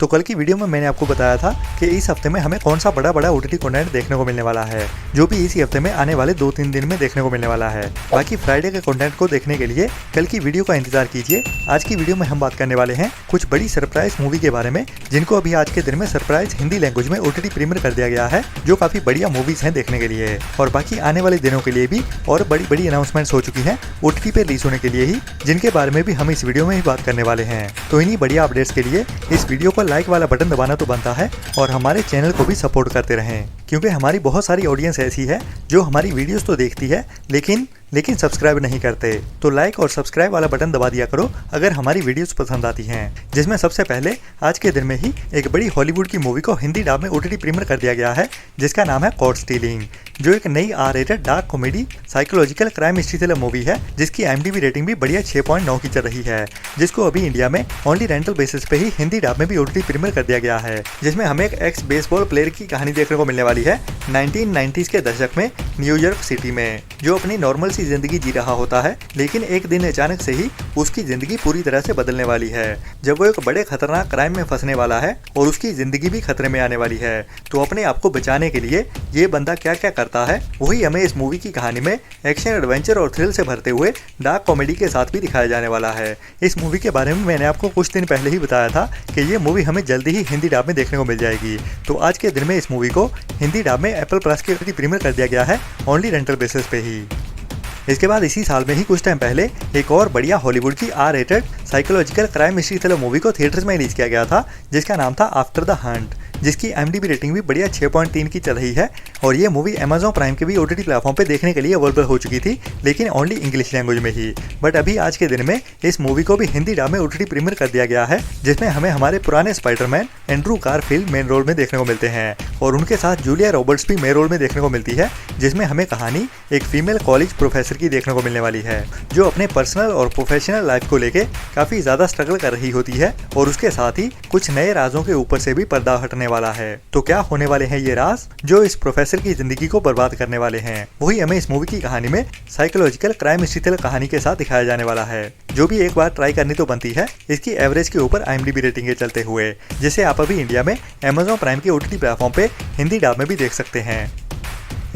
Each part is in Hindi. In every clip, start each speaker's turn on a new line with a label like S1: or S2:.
S1: तो कल की वीडियो में मैंने आपको बताया था कि इस हफ्ते में हमें कौन सा बड़ा ओटीटी कंटेंट देखने को मिलने वाला है, जो भी इसी हफ्ते में आने वाले 2-3 दिन में देखने को मिलने वाला है। बाकी फ्राइडे के कंटेंट को देखने के लिए कल की वीडियो का इंतजार कीजिए। आज की वीडियो में हम बात करने वाले हैं कुछ बड़ी सरप्राइज मूवी के बारे में, जिनको अभी आज के दिन में सरप्राइज हिंदी लैंग्वेज में ओटीटी प्रीमियर कर दिया गया है, जो काफी बढ़िया मूवीज हैं देखने के लिए। और बाकी आने वाले दिनों के लिए भी और बड़ी अनाउंसमेंट्स हो चुकी हैं ओटीटी पे रिलीज होने के लिए ही, जिनके बारे में भी हम इस वीडियो में ही बात करने वाले हैं। तो इन्हीं बढ़िया अपडेट्स के लिए इस वीडियो को लाइक वाला बटन दबाना तो बनता है और हमारे चैनल को भी सपोर्ट करते रहें, क्योंकि हमारी बहुत सारी ऑडियंस ऐसी है जो हमारी वीडियोस तो देखती है लेकिन सब्सक्राइब नहीं करते। तो लाइक और सब्सक्राइब वाला बटन दबा दिया करो अगर हमारी वीडियोस पसंद आती हैं। जिसमें सबसे पहले आज के दिन में ही एक बड़ी हॉलीवुड की मूवी को हिंदी डब में ओटीटी प्रीमियर कर दिया गया है, जिसका नाम है कॉट स्टीलिंग, जो एक नई R rated dark comedy psychological crime history thriller movie है, जिसकी IMDb रेटिंग भी बढ़िया 6.9 की चल रही है, जिसको अभी इंडिया में ओनली रेंटल बेसिस पे ही हिंदी डब में भी ओटीटी प्रीमियर कर दिया गया है। जिसमें हमें एक एक्स बेसबॉल प्लेयर की कहानी देखने को मिलने वाली है 1990s के दशक में न्यूयॉर्क सिटी में, जो अपनी नॉर्मल सी जिंदगी जी रहा होता है, लेकिन एक दिन अचानक से ही उसकी जिंदगी पूरी तरह से बदलने वाली है, जब वो एक बड़े खतरनाक क्राइम में फंसने वाला है और उसकी जिंदगी भी खतरे में आने वाली है। तो अपने आप को बचाने के लिए ये बंदा क्या क्या करता है, वही हमें इस मूवी की कहानी में एक्शन, एडवेंचर और थ्रिल से भरते हुए डार्क कॉमेडी के साथ भी दिखाया जाने वाला है। इस मूवी के बारे में मैंने आपको कुछ दिन पहले ही बताया था कि ये मूवी हमें जल्दी ही हिंदी डब में देखने को मिल जाएगी। तो आज के दिन में इस मूवी को हिंदी डब में एप्पल प्लस के प्रीमियर कर दिया गया है ओनली रेंटल बेसिस पे ही। इसके बाद इसी साल में ही कुछ टाइम पहले एक और बढ़िया हॉलीवुड की R rated psychological crime history thriller movie को थिएटर्स में रिलीज किया गया था, जिसका नाम था आफ्टर द हंट, जिसकी IMDb रेटिंग भी बढ़िया 6.3 की चल रही है। और ये मूवी Amazon प्राइम के भी OTT प्लेटफॉर्म पे देखने के लिए अवेलेबल हो चुकी थी, लेकिन ओनली इंग्लिश लैंग्वेज में ही। बट अभी आज के दिन में इस मूवी को भी हिंदी डब में OTT प्रीमियर कर दिया गया है, जिसमें हमें हमारे पुराने Spiderman Andrew Garfield main role में देखने को मिलते हैं और उनके साथ जूलिया रॉबर्ट्स भी मेन रोल में देखने को मिलती है। जिसमें हमें कहानी एक फीमेल कॉलेज प्रोफेसर की देखने को मिलने वाली है, जो अपने पर्सनल और प्रोफेशनल लाइफ को लेके काफी ज्यादा स्ट्रगल कर रही होती है और उसके साथ ही कुछ नए राजों के ऊपर से भी पर्दा हटने वाला है। तो क्या होने वाले हैं ये राज जो इस प्रोफेसर की जिंदगी को बर्बाद करने वाले हैं, वही हमें इस मूवी की कहानी में साइकोलॉजिकल क्राइम हिस्ट्री थ्रिलर कहानी के साथ दिखाया जाने वाला है, जो भी एक बार ट्राई करनी तो बनती है इसकी एवरेज के ऊपर IMDb रेटिंग के चलते हुए, जिसे आप अभी इंडिया में Amazon प्राइम के OTT प्लेटफॉर्म पे हिंदी डब में भी देख सकते हैं।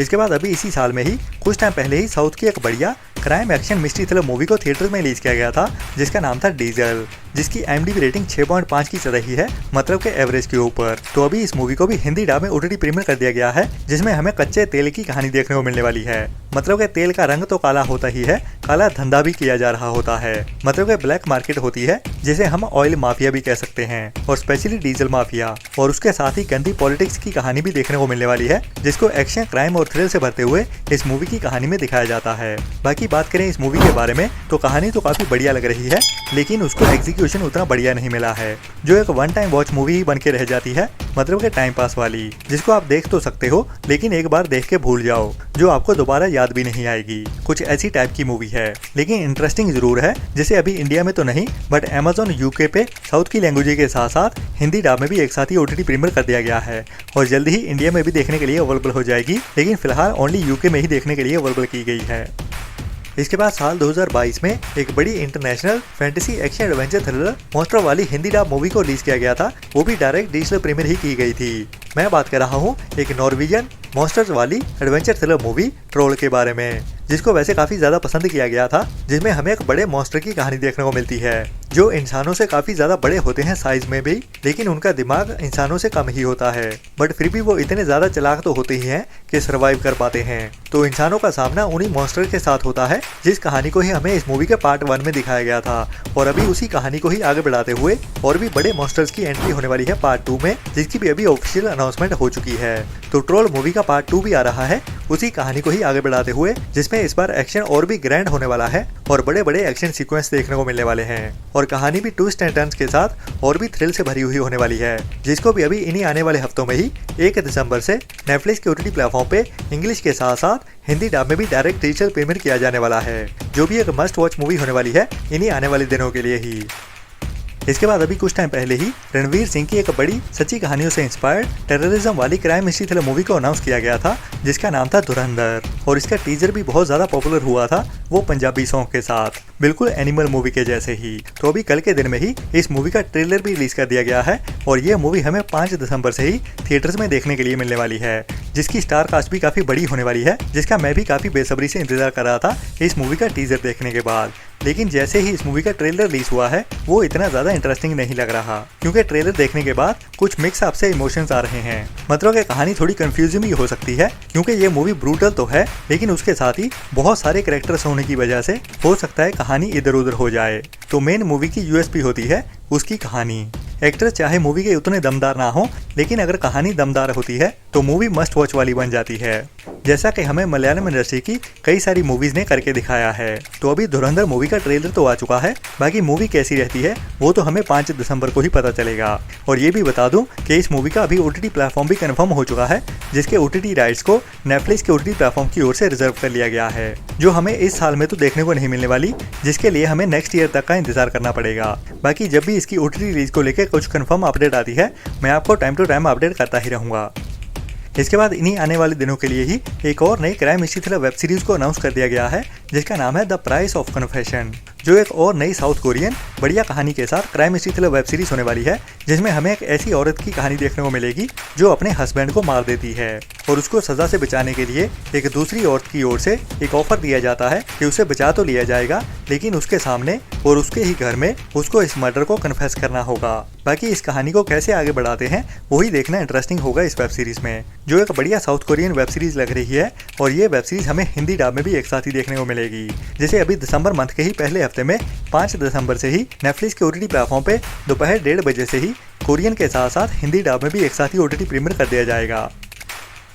S1: इसके बाद अभी इसी साल में ही कुछ टाइम पहले ही साउथ की एक बढ़िया crime action mystery thriller movie को थिएटर में रिलीज किया गया था, जिसका नाम था डीजल, जिसकी IMDb रेटिंग 6.5 की चल रही है, मतलब के एवरेज के ऊपर। तो अभी इस मूवी को भी हिंदी डब में OTT प्रीमियर कर दिया गया है, जिसमें हमें कच्चे तेल की कहानी देखने को मिलने वाली है। मतलब के तेल का रंग तो काला होता ही है, काला धंधा भी किया जा रहा होता है, मतलब के ब्लैक मार्केट होती है, जिसे हम ऑयल माफिया भी कह सकते हैं, और स्पेशली डीजल माफिया। और उसके साथ ही गंदी पॉलिटिक्स की कहानी भी देखने को मिलने वाली है, जिसको एक्शन, क्राइम और थ्रिल से भरते हुए इस मूवी की कहानी में दिखाया जाता है। बाकी बात करें इस मूवी के बारे में तो कहानी तो काफी बढ़िया लग रही है, लेकिन उसको एग्जीक्यूशन उतना बढ़िया नहीं मिला है, जो एक वन टाइम वॉच मूवी ही बन के रह जाती है, मतलब के टाइम पास वाली, जिसको आप देख तो सकते हो लेकिन एक बार देख के भूल जाओ, जो आपको दोबारा याद भी नहीं आएगी। कुछ ऐसी टाइप की मूवी है, लेकिन इंटरेस्टिंग जरूर है, जिसे अभी इंडिया में तो नहीं बट Amazon UK पे साउथ की लैंग्वेज के साथ साथ हिंदी डब में भी एक साथ ही OTT प्रीमियर कर दिया गया है और जल्द ही इंडिया में भी देखने के लिए अवेलेबल हो जाएगी, लेकिन फिलहाल ओनली UK में ही देखने के लिए अवेलेबल की गई है। इसके बाद साल 2022 में एक बड़ी international fantasy action adventure thriller monster वाली हिंदी डब मूवी को रिलीज किया गया था, वो भी डायरेक्ट डिजिटल प्रीमियर ही की गई थी। मैं बात कर रहा हूँ एक नॉर्वेजियन मॉन्स्टर्स वाली एडवेंचर थ्रिलर मूवी ट्रोल के बारे में, जिसको वैसे काफी ज्यादा पसंद किया गया था, जिसमें हमें एक बड़े मॉन्स्टर की कहानी देखने को मिलती है, जो इंसानों से काफी ज्यादा बड़े होते हैं साइज में भी, लेकिन उनका दिमाग इंसानों से कम ही होता है, बट फिर भी वो इतने ज्यादा चालाक तो होते ही हैं कि सर्वाइव कर पाते हैं। तो इंसानों का सामना उन्हीं मॉन्स्टर के साथ होता है, जिस कहानी को ही हमें इस मूवी के पार्ट 1 में दिखाया गया था, और अभी उसी कहानी को ही आगे बढ़ाते हुए और भी बड़े मॉन्स्टर्स की एंट्री होने वाली है पार्ट 2 में, जिसकी भी अभी ऑफिशियल अनाउंसमेंट हो चुकी है। तो ट्रोल मूवी का पार्ट 2 भी आ रहा है उसी कहानी को ही आगे बढ़ाते हुए, जिसमें इस बार एक्शन और भी ग्रैंड होने वाला है और बड़े एक्शन सीक्वेंस देखने को मिलने वाले हैं, और कहानी भी ट्विस्ट एंड टर्न्स के साथ और भी थ्रिल से भरी हुई होने वाली है, जिसको भी अभी इन्हीं आने वाले हफ्तों में ही 1 दिसंबर से नेटफ्लिक्स के OTT प्लेटफॉर्म पे इंग्लिश के साथ साथ हिंदी डब में भी डायरेक्ट डिजिटल प्रीमियर किया जाने वाला है, जो भी एक मस्ट वॉच मूवी होने वाली है इन्हीं आने वाले दिनों के लिए ही। इसके बाद अभी कुछ टाइम पहले ही रणवीर सिंह की एक बड़ी सच्ची कहानियों से इंस्पायर्ड टेररिज्म वाली क्राइम मिस्ट्री थ्रिलर मूवी को अनाउंस किया गया था, जिसका नाम था धुरंधर, और इसका टीजर भी बहुत ज्यादा पॉपुलर हुआ था, वो पंजाबी सॉन्ग के साथ, बिल्कुल एनिमल मूवी के जैसे ही। तो अभी कल के दिन में ही इस मूवी का ट्रेलर भी रिलीज कर दिया गया है और ये मूवी हमें 5 दिसंबर से ही थिएटर्स में देखने के लिए मिलने वाली है, जिसकी स्टार कास्ट भी काफी बड़ी होने वाली है, जिसका मैं भी काफी बेसब्री से इंतजार कर रहा था इस मूवी का टीजर देखने के बाद। लेकिन जैसे ही इस मूवी का ट्रेलर रिलीज हुआ है वो इतना ज्यादा इंटरेस्टिंग नहीं लग रहा, क्योंकि ट्रेलर देखने के बाद कुछ मिक्स अप से इमोशंस आ रहे हैं। मतलब कि कहानी थोड़ी कंफ्यूजिंग भी हो सकती है, क्योंकि ये मूवी ब्रूटल तो है लेकिन उसके साथ ही बहुत सारे कैरेक्टर्स होने की वजह से हो सकता है कहानी इधर उधर हो जाए। तो मेन मूवी की यूएसपी होती है उसकी कहानी। एक्टर चाहे मूवी के उतने दमदार ना हो, लेकिन अगर कहानी दमदार होती है तो मूवी मस्ट वॉच वाली बन जाती है, जैसा कि हमें मलयालम इंडस्ट्री की कई सारी मूवीज ने करके दिखाया है। तो अभी धुरंधर मूवी का ट्रेलर तो आ चुका है, बाकी मूवी कैसी रहती है वो तो हमें 5 दिसंबर को ही पता चलेगा। और ये भी बता दूं कि इस मूवी का अभी OTT प्लेटफॉर्म भी कंफर्म हो चुका है, जिसके OTT राइट्स को नेटफ्लिक्स के OTT प्लेटफॉर्म की ओर से रिजर्व कर लिया गया है, जो हमें इस साल में तो देखने को नहीं मिलने वाली, जिसके लिए हमें नेक्स्ट ईयर तक का इंतजार करना पड़ेगा। बाकी जब भी इसकी OTT रिलीज को लेकर कुछ कंफर्म अपडेट आती है मैं आपको टाइम टू टाइम अपडेट करता ही रहूंगा। इसके बाद इन्हीं आने वाले दिनों के लिए ही एक और नई crime mystery thriller web series को अनाउंस कर दिया गया है, जिसका नाम है द प्राइस ऑफ कन्फेशन, जो एक और नई साउथ कोरियन बढ़िया कहानी के साथ crime mystery thriller web series होने वाली है, जिसमें हमें एक ऐसी औरत की कहानी देखने को मिलेगी जो अपने हस्बैंड को मार देती है और उसको सजा से बचाने के लिए एक दूसरी औरत की ओर से एक ऑफर दिया जाता है कि उसे बचा तो लिया जाएगा, लेकिन उसके सामने और उसके ही घर में उसको इस मर्डर को कन्फेस करना होगा। बाकी इस कहानी को कैसे आगे बढ़ाते हैं वही देखना इंटरेस्टिंग होगा इस वेब सीरीज में, जो एक बढ़िया साउथ कोरियन वेब सीरीज लग रही है। और ये वेब सीरीज हमें हिंदी डब में भी एक साथ ही देखने को मिलेगी, जैसे अभी दिसंबर मंथ के ही पहले हफ्ते में 5 दिसंबर से ही नेटफ्लिक्स के OTT प्लेटफॉर्म पे दोपहर 1:30 बजे से ही कोरियन के साथ साथ हिंदी डब में भी एक साथ ही OTT प्रीमियर कर दिया जाएगा।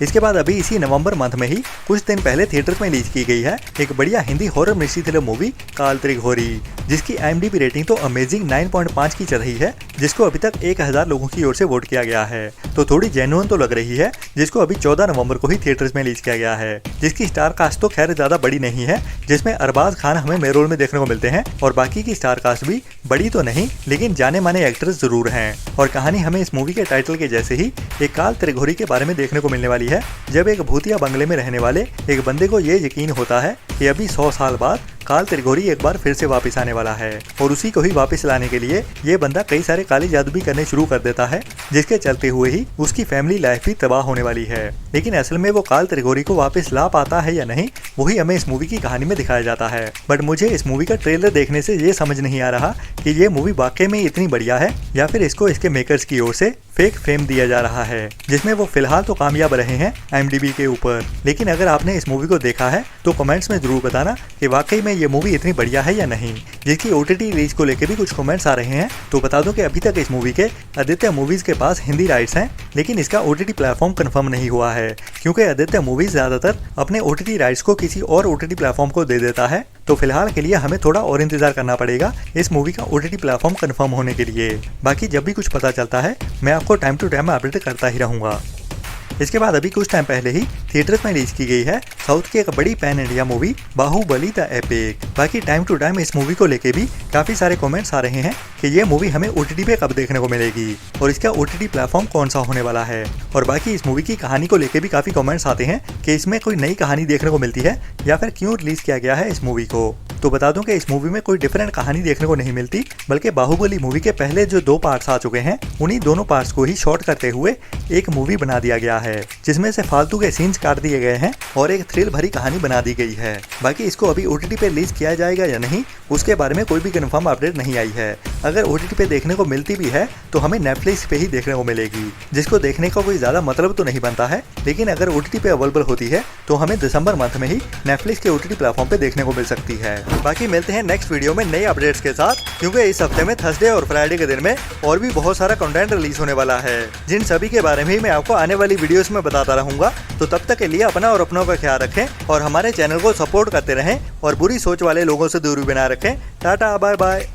S1: इसके बाद अभी इसी नवंबर मंथ में ही कुछ दिन पहले थिएटर्स में रिलीज की गई है एक बढ़िया Hindi horror mystery thriller movie काल त्रिघोरी, जिसकी IMDb रेटिंग तो अमेजिंग 9.5 की चल रही है, जिसको अभी तक 1000 लोगों की ओर से वोट किया गया है। तो थोड़ी जेन्युइन तो लग रही है, जिसको अभी 14 नवंबर को ही थिएटर्स में रिलीज किया गया है, जिसकी स्टार कास्ट तो खैर ज्यादा बड़ी नहीं है, जिसमें अरबाज खान हमें मेन रोल में देखने को मिलते हैं और बाकी की स्टार कास्ट भी बड़ी तो नहीं लेकिन जाने माने एक्टर्स जरूर हैं। और कहानी हमें इस मूवी के टाइटल के जैसे ही एक काल त्रिघोरी के बारे में देखने को मिलने वाली है, जब एक भूतिया बंगले में रहने वाले एक बंदे को ये यकीन होता है कि अभी 100 साल बाद काल त्रिघोरी एक बार फिर से वापस आने वाला है, और उसी को ही वापस लाने के लिए ये बंदा कई सारे काले जादू भी करने शुरू कर देता है, जिसके चलते हुए ही उसकी फैमिली लाइफ भी तबाह होने वाली है। लेकिन असल में वो काल त्रिघोरी को वापस ला पाता है या नहीं वही हमें इस मूवी की कहानी में दिखाया जाता है। बट मुझे इस मूवी का ट्रेलर देखने से ये समझ नहीं आ रहा कि ये मूवी वाकई में इतनी बढ़िया है या फिर इसको इसके मेकर्स की ओर से फेक फेम दिया जा रहा है, जिसमें वो फिलहाल तो कामयाब रहे हैं IMDb के ऊपर। लेकिन अगर आपने इस मूवी को देखा है तो कमेंट्स में जरूर बताना कि वाकई में ये मूवी इतनी बढ़िया है या नहीं। जिसकी OTT रिलीज को लेकर भी कुछ कमेंट्स आ रहे हैं, तो बता दूं कि अभी तक इस मूवी के आदित्य मूवीज के पास हिंदी राइट्स हैं, लेकिन इसका OTT प्लेटफॉर्म कंफर्म नहीं हुआ है, क्योंकि आदित्य मूवीज ज्यादातर अपने OTT राइट्स को किसी और OTT प्लेटफॉर्म को दे देता है। तो फिलहाल के लिए हमें थोड़ा और इंतजार करना पड़ेगा इस मूवी का OTT प्लेटफॉर्म कंफर्म होने के लिए। बाकी जब भी कुछ पता चलता है मैं आपको टाइम टू टाइम अपडेट करता ही रहूंगा। इसके बाद अभी कुछ टाइम पहले ही थिएटर्स में रिलीज की गई है साउथ की एक बड़ी pan India movie Baahubali the epic. बाकी टाइम टू टाइम इस मूवी को लेके भी काफी सारे कमेंट्स आ रहे हैं कि ये मूवी हमें OTT पे कब देखने को मिलेगी और इसका OTT प्लेटफॉर्म कौन सा होने वाला है। और बाकी इस मूवी की कहानी को लेके भी काफी कमेंट्स आते हैं कि इसमें कोई नई कहानी देखने को मिलती है या फिर क्यों रिलीज किया गया है इस मूवी को। तो बता दूं कि इस मूवी में कोई डिफरेंट कहानी देखने को नहीं मिलती, बल्कि बाहुबली मूवी के पहले जो 2 पार्ट्स आ चुके हैं उन्हीं दोनों पार्ट्स को ही शॉर्ट करते हुए एक मूवी बना दिया गया है, जिसमें से फालतू के सीन्स काट दिए गए हैं और एक थ्रिल भरी कहानी बना दी गई है। बाकी इसको अभी OTT पे रिलीज किया जाएगा या नहीं उसके बारे में कोई भी कंफर्म अपडेट नहीं आई है। अगर OTT पे देखने को मिलती भी है तो हमें नेटफ्लिक्स पे ही देखने को मिलेगी, जिसको देखने का कोई ज्यादा मतलब तो नहीं बनता है। लेकिन अगर OTT पे अवेलेबल होती है तो हमें दिसंबर मंथ में ही नेटफ्लिक्स के OTT प्लेटफॉर्म पे देखने को मिल सकती है। बाकी मिलते हैं नेक्स्ट वीडियो में नए अपडेट्स के साथ, क्योंकि इस हफ्ते में थर्सडे और फ्राइडे के दिन में और भी बहुत सारा कंटेंट रिलीज होने वाला है, जिन सभी के बारे में मैं आपको आने वाली वीडियोस में बताता रहूंगा। तो तब तक के लिए अपना और अपनों का ख्याल रखें और हमारे चैनल को सपोर्ट करते रहें और बुरी सोच वाले लोगों से दूरी बना रखें। Ta ta bye bye.